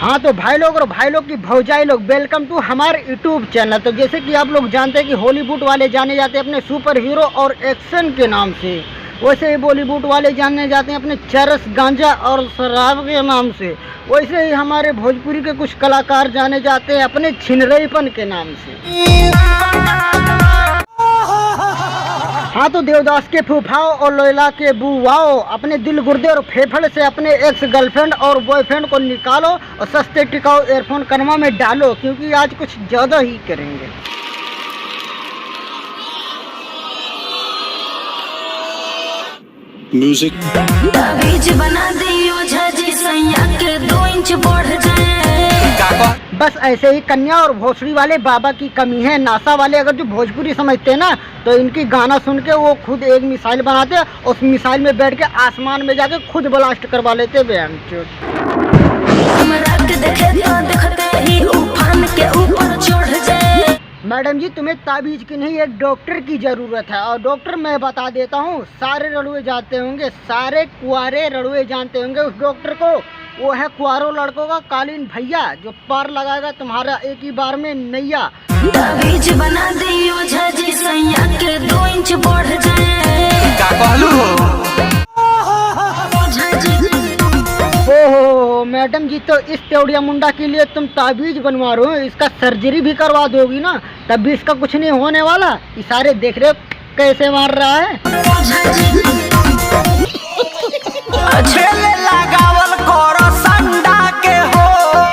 हाँ तो भाई लोग और भाई लोग की भौजाई लोग, वेलकम टू हमारे यूट्यूब चैनल। तो जैसे कि आप लोग जानते हैं कि हॉलीवुड वाले जाने जाते हैं अपने सुपर हीरो और एक्शन के नाम से, वैसे ही बॉलीवुड वाले जाने जाते हैं अपने चरस, गांजा और शराब के नाम से। वैसे ही हमारे भोजपुरी के कुछ कलाकार जाने जाते हैं अपने छिनरईपन के नाम से। हाँ तो देवदास के फूफाओ और लोयला के बुआओ, अपने दिल गुर्दे और फेफड़े से अपने एक्स गर्लफ्रेंड और बॉयफ्रेंड को निकालो और सस्ते टिकाऊ एयरफोन कनमा में डालो, क्योंकि आज कुछ ज़्यादा ही करेंगे। म्यूजिक बना दियो झाजी सैया के 2 इंच बढ़ जाए। बस ऐसे ही कन्या और भोसड़ी वाले बाबा की कमी है। नासा वाले अगर जो भोजपुरी समझते हैं ना, तो इनकी गाना सुन के वो खुद एक मिसाइल बनाते हैं, उस मिसाइल में बैठ के आसमान में जाके खुद ब्लास्ट करवा लेते बहन। मैडम जी, तुम्हें ताबीज की नहीं, एक डॉक्टर की जरूरत है। और डॉक्टर मैं बता देता हूँ, सारे रड़ुए जानते होंगे, सारे कुआरे रड़ुए जानते होंगे उस डॉक्टर को। वो है कुआरों लड़कों का कालीन भैया, जो पार लगाएगा तुम्हारा एक ही बार में नैया। ताबीज बना दियो झाजी सैया के 2 इंच बढ़ जाए। ओहो मैडम जी, तो इस तेवड़िया मुंडा के लिए तुम ताबीज बनवा रहे हो, इसका सर्जरी भी करवा दोगी ना, तब भी इसका कुछ नहीं होने वाला। इशारे देख रहे हो कैसे मार रहा है।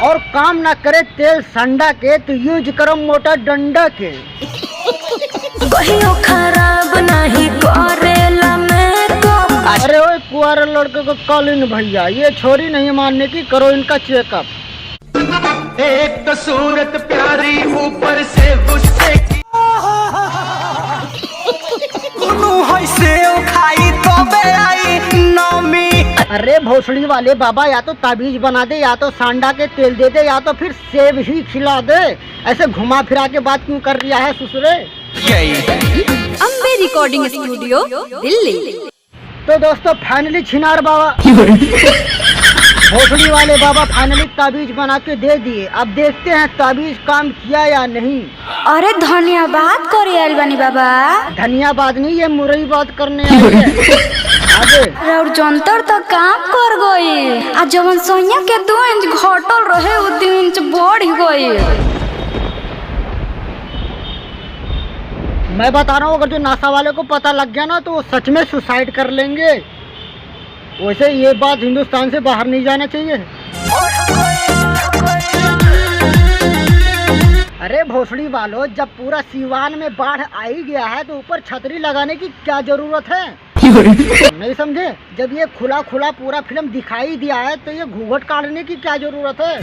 और काम ना करे तेल संडा के, तो यूज करो मोटा डंडा के। खराब नहीं करेला मेकअप। अरे ओए कुआरे लड़के को कालीन भैया, ये छोरी नहीं मानने की, करो इनका चेकअप। एक तो सूरत प्यारी, ऊपर से गुस्से की खाई तो बे आई नौमी। अरे भोसड़ी वाले बाबा, या तो ताबीज बना दे, या तो सांडा के तेल दे दे, या तो फिर सेब ही खिला दे। ऐसे घुमा फिरा के बात क्यों कर रिया है ससुरे? Ambe recording studio Delhi. तो दोस्तों फाइनली छिनार बाबा, भोसड़ी वाले बाबा फाइनली ताबीज बना के दे दिए। अब देखते हैं ताबीज काम किया या नहीं। अरे धन्यवाद करे आइल बानी बाबा। धन्यवाद नहीं, ये मुरई बात करने आई है। आगे और जंतर तो काम कर गई। आज जवन सोनिया के 2 इंच घटल रहे, वो 2 इंच बढ़ गई। मैं बता रहा हूँ, अगर जो नासा वाले को पता लग गया ना, तो वो सच में सुसाइड कर लेंगे। वैसे ये बात हिंदुस्तान से बाहर नहीं जाना चाहिए। अरे भोसड़ी वालों, जब पूरा सीवान में बाढ़ आ ही गया है, तो ऊपर छतरी लगाने की क्या जरूरत है? नहीं समझे? जब ये खुला खुला पूरा फिल्म दिखाई दिया है, तो ये घूंघट काटने की क्या जरूरत है?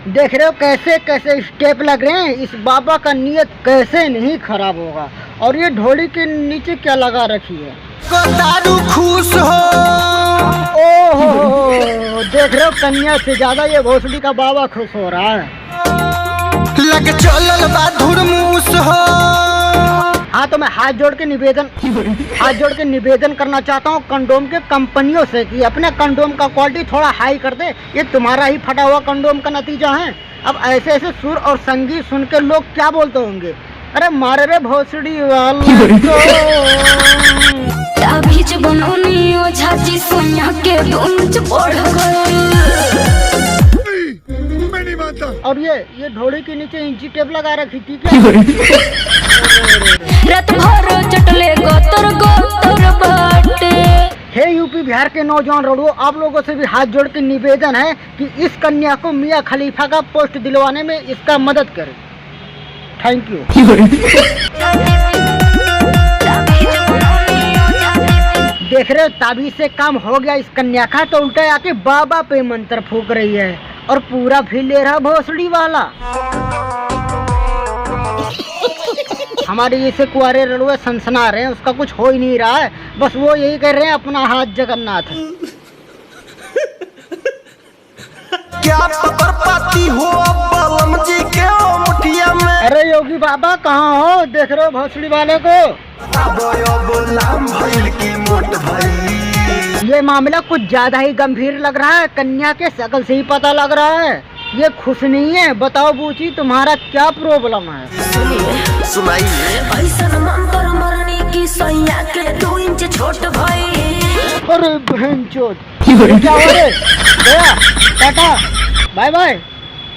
देख रहे हो कैसे कैसे स्टेप लग रहे हैं। इस बाबा का नियत कैसे नहीं खराब होगा। और ये ढोली के नीचे क्या लगा रखी है? दारू खुश हो। ओहो, देख रहे हो कन्या से ज्यादा ये भोसड़ी का बाबा खुश हो रहा है। लग चलल बा धुरमूस हो। हाँ तो मैं हाथ जोड़ के निवेदन करना चाहता हूँ कंडोम के कंपनियों से कि अपने कंडोम का क्वालिटी थोड़ा हाई कर दे। ये तुम्हारा ही फटा हुआ कंडोम का नतीजा है। अब ऐसे ऐसे सुर और संगीत सुन के लोग क्या बोलते होंगे? अरे मारे रे भोसड़ी वाले ताबीज बनौनी ओ झाजी सोनिया के 2 इंच बढ़ गई। और ये ढोड़ी के नीचे इंची टेप लगा रखी थी क्या? रात भर चटले गोतर गोतर बाटे। हे यूपी बिहार के नौजवान रोडो, आप लोगों से भी हाथ जोड़ के निवेदन है कि इस कन्या को मियां खलीफा का पोस्ट दिलवाने में इसका मदद करें। Thank you. देख रहे हो ताबीज से काम हो गया इस कन्या का, तो उल्टा आके बाबा पे मंत्र फूक रही है और पूरा फील ले रहा भोसड़ी वाला। हमारे जैसे कुआरे रड़ुए सनसना रहे हैं, उसका कुछ हो ही नहीं रहा है। बस वो यही कह रहे हैं अपना हाथ जगन्नाथ है। क्या पकड़ पाती हो बलम जी के मुठिया में? अरे योगी बाबा कहाँ हो? देख रहे हो भोसड़ी वाले को? अब लाम भइल की मोट भइल। ये मामला कुछ ज्यादा ही गंभीर लग रहा है। कन्या के शक्ल से ही पता लग रहा है ये खुश नहीं है। बताओ बूची तुम्हारा क्या प्रॉब्लम है? सुनाइए। ऐसन मंत्र मरनी की सैया के 2 इंच छोट भाई। अरे बहन चोद क्या हो रे? गया टाटा बाय बाय,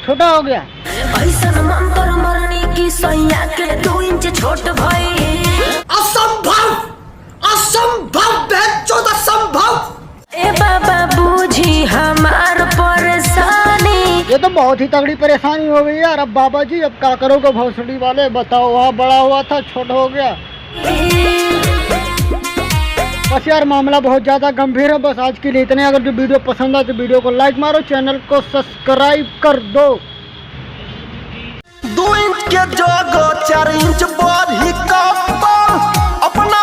छोटा हो गया। ऐसन मंत्र मरनी की सैया के 2 इंच छोट भाई। असंभव, असंभव बेचोद असंभव। ए बाबा बूझी हमार परेशानी। ये तो बहुत ही तगड़ी परेशानी हो गई यार। अब बाबा जी अब क्या करोगे भौसड़ी वाले? बताओ वहाँ बड़ा हुआ था छोटा हो गया। बस यार मामला बहुत ज़्यादा गंभीर है। बस आज के लिए इतने। अगर जो वीडियो पसंद आए तो वीडियो को लाइक मारो, चैनल को सब्सक्राइब कर दो। 2 इंच के जगह 4 इंच बढ़ी कपल अपना